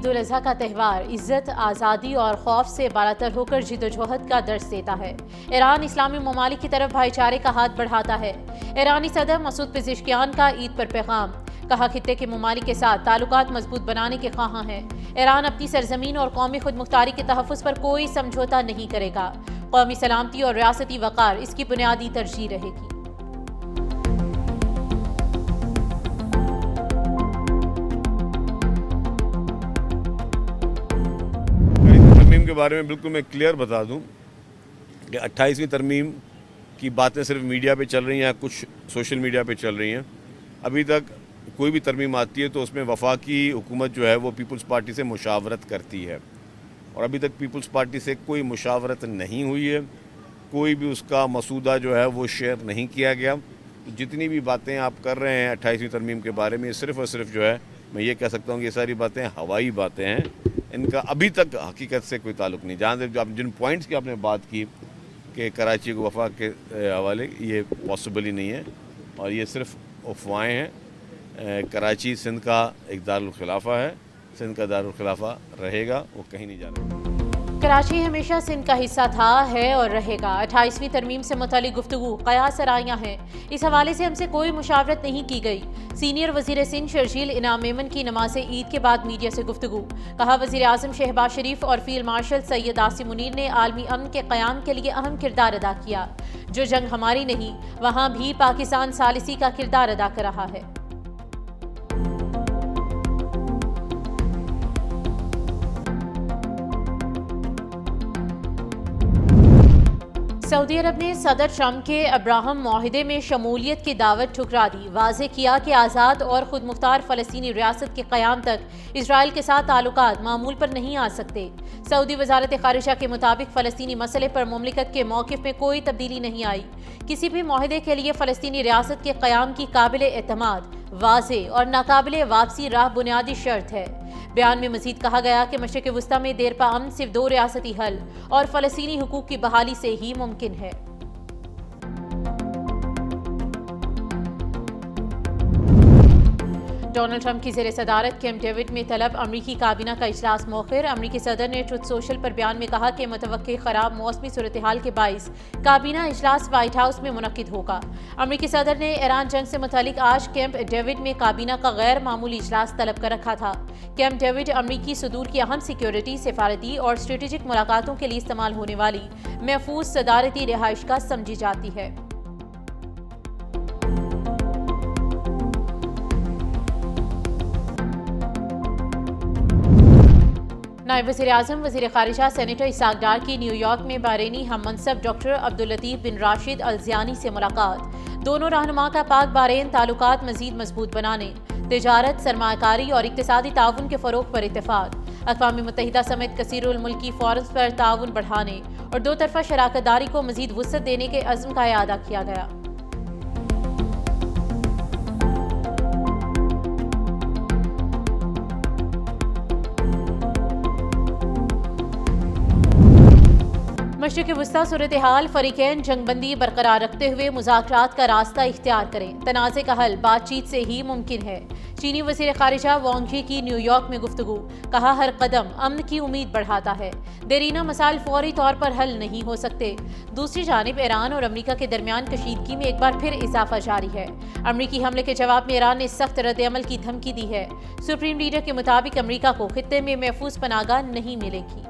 عید الاضحیٰ کا تہوار عزت، آزادی اور خوف سے بالاتر ہو کر جدوجہد کا درس دیتا ہے۔ ایران اسلامی ممالک کی طرف بھائی چارے کا ہاتھ بڑھاتا ہے۔ ایرانی صدر مسعود پزشکیان کا عید پر پیغام، کہا خطے کے ممالک کے ساتھ تعلقات مضبوط بنانے کے خواہاں ہیں۔ ایران اپنی سرزمین اور قومی خود مختاری کے تحفظ پر کوئی سمجھوتا نہیں کرے گا۔ قومی سلامتی اور ریاستی وقار اس کی بنیادی ترجیح رہے گی۔ ترمیم کے بارے میں بالکل میں کلیئر بتا دوں کہ 28ویں ترمیم کی باتیں صرف میڈیا پہ چل رہی ہیں، کچھ سوشل میڈیا پہ چل رہی ہیں۔ ابھی تک کوئی بھی ترمیم آتی ہے تو اس میں وفاقی حکومت جو ہے وہ پیپلز پارٹی سے مشاورت کرتی ہے، اور ابھی تک پیپلز پارٹی سے کوئی مشاورت نہیں ہوئی ہے، کوئی بھی اس کا مسودہ جو ہے وہ شیئر نہیں کیا گیا۔ جتنی بھی باتیں آپ کر رہے ہیں 28ویں ترمیم کے بارے میں، صرف اور صرف جو ہے میں یہ کہہ سکتا ہوں کہ یہ ساری باتیں ہوائی باتیں ہیں، ان کا ابھی تک حقیقت سے کوئی تعلق نہیں۔ جہاں سے جن پوائنٹس کی آپ نے بات کی کہ کراچی کو وفاق کے حوالے، یہ پاسبل ہی نہیں ہے، اور یہ صرف افواہیں ہیں۔ کراچی سندھ کا ایک دارالخلافہ ہے، سندھ کا دارالخلافہ رہے گا، وہ کہیں نہیں جانا۔ کراچی ہمیشہ سندھ کا حصہ تھا، ہے اور رہے گا۔ 28ویں ترمیم سے متعلق گفتگو قیاس آرائیاں ہیں، اس حوالے سے ہم سے کوئی مشاورت نہیں کی گئی۔ سینئر وزیر سندھ شرجیل انعام میمن کی نماز عید کے بعد میڈیا سے گفتگو، کہا وزیر اعظم شہباز شریف اور فیلڈ مارشل سید عاصم منیر نے عالمی امن کے قیام کے لیے اہم کردار ادا کیا۔ جو جنگ ہماری نہیں، وہاں بھی پاکستان ثالثی کا کردار ادا کر رہا ہے۔ سعودی عرب نے صدر ٹرمپ کے ابراہم معاہدے میں شمولیت کی دعوت ٹھکرا دی، واضح کیا کہ آزاد اور خود مختار فلسطینی ریاست کے قیام تک اسرائیل کے ساتھ تعلقات معمول پر نہیں آ سکتے۔ سعودی وزارت خارجہ کے مطابق فلسطینی مسئلے پر مملکت کے موقف میں کوئی تبدیلی نہیں آئی۔ کسی بھی معاہدے کے لیے فلسطینی ریاست کے قیام کی قابل اعتماد، واضح اور ناقابل واپسی راہ بنیادی شرط ہے۔ بیان میں مزید کہا گیا کہ مشرق وسطیٰ میں دیرپا امن صرف 2 ریاستی حل اور فلسطینی حقوق کی بحالی سے ہی ممکن ہے۔ ڈونلڈ ٹرمپ کی زیر صدارت کیمپ ڈیوڈ میں طلب امریکی کابینہ کا اجلاس مؤخر۔ امریکی صدر نے ٹروتھ سوشل پر بیان میں کہا کہ متوقع خراب موسمی صورتحال کے باعث کابینہ اجلاس وائٹ ہاؤس میں منعقد ہوگا۔ امریکی صدر نے ایران جنگ سے متعلق آج کیمپ ڈیوڈ میں کابینہ کا غیر معمولی اجلاس طلب کر رکھا تھا۔ کیمپ ڈیوڈ امریکی صدور کی اہم سیکیورٹی، سفارتی اور اسٹریٹجک ملاقاتوں کے لیے استعمال ہونے والی محفوظ صدارتی رہائش گاہ سمجھی جاتی ہے۔ نائب وزیر اعظم وزیر خارجہ سینیٹر اسحاق ڈار کی نیو یارک میں بحرینی ہم منصب ڈاکٹر عبداللطیف بن راشد الزیانی سے ملاقات۔ دونوں رہنما کا پاک بحرین تعلقات مزید مضبوط بنانے، تجارت، سرمایہ کاری اور اقتصادی تعاون کے فروغ پر اتفاق۔ اقوام متحدہ سمیت کثیر الملکی فورمز پر تعاون بڑھانے اور 2 طرفہ شراکت داری کو مزید وسعت دینے کے عزم کا اعادہ کیا گیا۔ مشرق وسطیٰ صورتحال، فریقین جنگ بندی برقرار رکھتے ہوئے مذاکرات کا راستہ اختیار کریں، تنازع کا حل بات چیت سے ہی ممکن ہے۔ چینی وزیر خارجہ وانگ یی کی نیو یارک میں گفتگو، کہا ہر قدم امن کی امید بڑھاتا ہے، دیرینہ مسائل فوری طور پر حل نہیں ہو سکتے۔ دوسری جانب ایران اور امریکہ کے درمیان کشیدگی میں ایک بار پھر اضافہ جاری ہے۔ امریکی حملے کے جواب میں ایران نے سخت رد عمل کی دھمکی دی ہے۔ سپریم لیڈر کے مطابق امریکہ کو خطے میں محفوظ پناہ گاہ نہیں ملے گی۔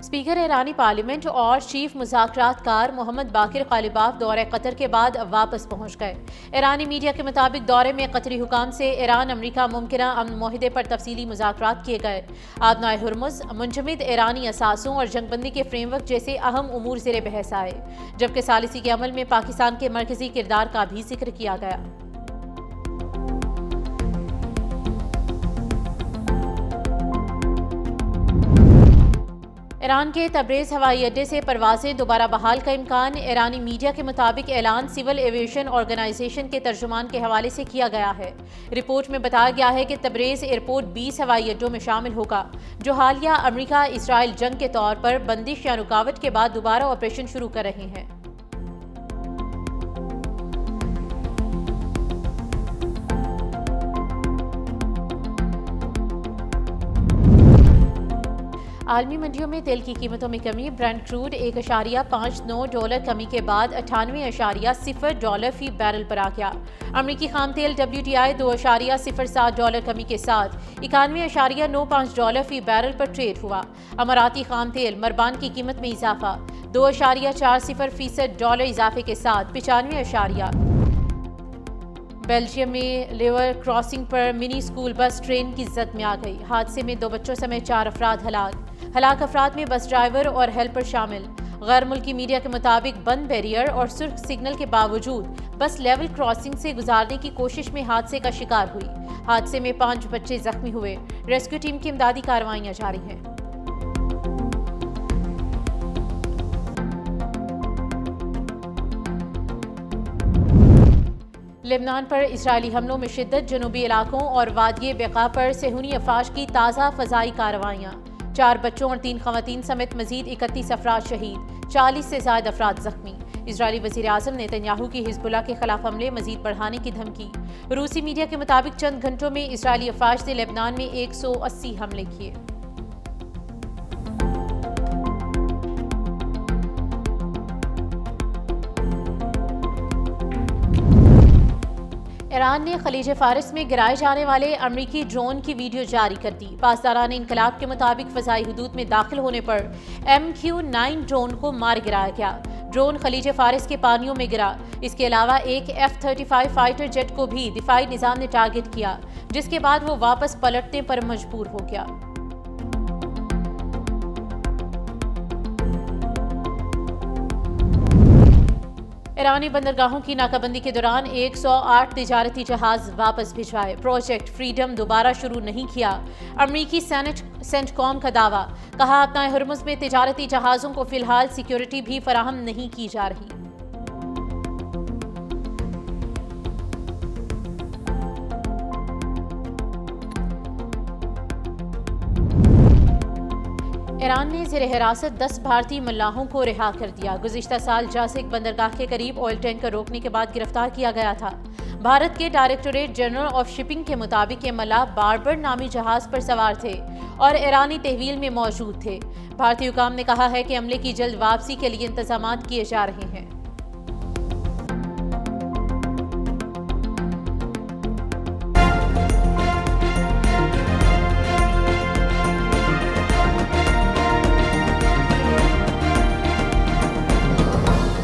اسپیکر ایرانی پارلیمنٹ اور چیف مذاکرات کار محمد باقر قالیباف دورہ قطر کے بعد واپس پہنچ گئے۔ ایرانی میڈیا کے مطابق دورے میں قطری حکام سے ایران امریکہ ممکنہ امن معاہدے پر تفصیلی مذاکرات کیے گئے۔ آبنائے ہرمز، منجمد ایرانی اثاثوں اور جنگ بندی کے فریم ورک جیسے اہم امور زیر بحث آئے، جبکہ ثالثی کے عمل میں پاکستان کے مرکزی کردار کا بھی ذکر کیا گیا۔ ایران کے تبریز ہوائی اڈے سے پروازیں دوبارہ بحال کا امکان۔ ایرانی میڈیا کے مطابق اعلان سول ایویشن آرگنائزیشن کے ترجمان کے حوالے سے کیا گیا ہے۔ رپورٹ میں بتایا گیا ہے کہ تبریز ایئرپورٹ 20 ہوائی اڈوں میں شامل ہوگا جو حالیہ امریکہ اسرائیل جنگ کے طور پر بندش یا رکاوٹ کے بعد دوبارہ آپریشن شروع کر رہے ہیں۔ عالمی منڈیوں میں تیل کی قیمتوں میں کمی. برنٹ کروڈ $1.59 کمی کے بعد $98.0 فی بیرل پر آ گیا. امریکی خام تیل WTI $2.07 کمی کے ساتھ $91.95 فی بیرل پر ٹریڈ ہوا. اماراتی خام تیل مربان کی قیمت میں اضافہ 2.40% اضافے کے ساتھ 95. بیلجیم میں لیور کراسنگ پر منی اسکول بس ٹرین کی زد میں آ گئی. حادثے میں 2 بچوں سمیت 4 افراد ہلاک افراد میں بس ڈرائیور اور ہیلپر شامل. غیر ملکی میڈیا کے مطابق بند بیریئر اور سرخ سگنل کے باوجود بس لیول کراسنگ سے گزارنے کی کوشش میں حادثے کا شکار ہوئی. حادثے میں 5 بچے زخمی ہوئے. ریسکیو ٹیم کی امدادی کارروائیاں جاری ہیں. لبنان پر اسرائیلی حملوں میں شدت. جنوبی علاقوں اور وادی بقاء پر صہیونی افواج کی تازہ فضائی کارروائیاں. 4 بچوں اور 3 خواتین سمیت مزید 31 افراد شہید، 40 سے زائد افراد زخمی. اسرائیلی وزیر اعظم نیتنیاہو کی حزب اللہ کے خلاف حملے مزید بڑھانے کی دھمکی. روسی میڈیا کے مطابق چند گھنٹوں میں اسرائیلی افواج نے لبنان میں 180 حملے کیے. ایران نے خلیج فارس میں گرائے جانے والے امریکی ڈرون کی ویڈیو جاری کر دی. پاسداران انقلاب کے مطابق فضائی حدود میں داخل ہونے پر MQ-9 ڈرون کو مار گرایا گیا. ڈرون خلیج فارس کے پانیوں میں گرا. اس کے علاوہ ایک F-35 فائٹر جیٹ کو بھی دفاعی نظام نے ٹارگٹ کیا، جس کے بعد وہ واپس پلٹنے پر مجبور ہو گیا. ایرانی بندرگاہوں کی ناکہ بندی کے دوران 108 تجارتی جہاز واپس بھجوائے. پروجیکٹ فریڈم دوبارہ شروع نہیں کیا. امریکی سینٹ کام کا دعویٰ. کہا اپنا ہرمز میں تجارتی جہازوں کو فی الحال سیکیورٹی بھی فراہم نہیں کی جا رہی. ایران نے زیر حراست 10 بھارتی ملاحوں کو رہا کر دیا. گزشتہ سال جاسک بندرگاہ کے قریب آئل ٹینکر روکنے کے بعد گرفتار کیا گیا تھا. بھارت کے ڈائریکٹوریٹ جنرل آف شپنگ کے مطابق یہ ملاح باربر نامی جہاز پر سوار تھے اور ایرانی تحویل میں موجود تھے. بھارتی حکام نے کہا ہے کہ عملے کی جلد واپسی کے لیے انتظامات کیے جا رہے ہیں.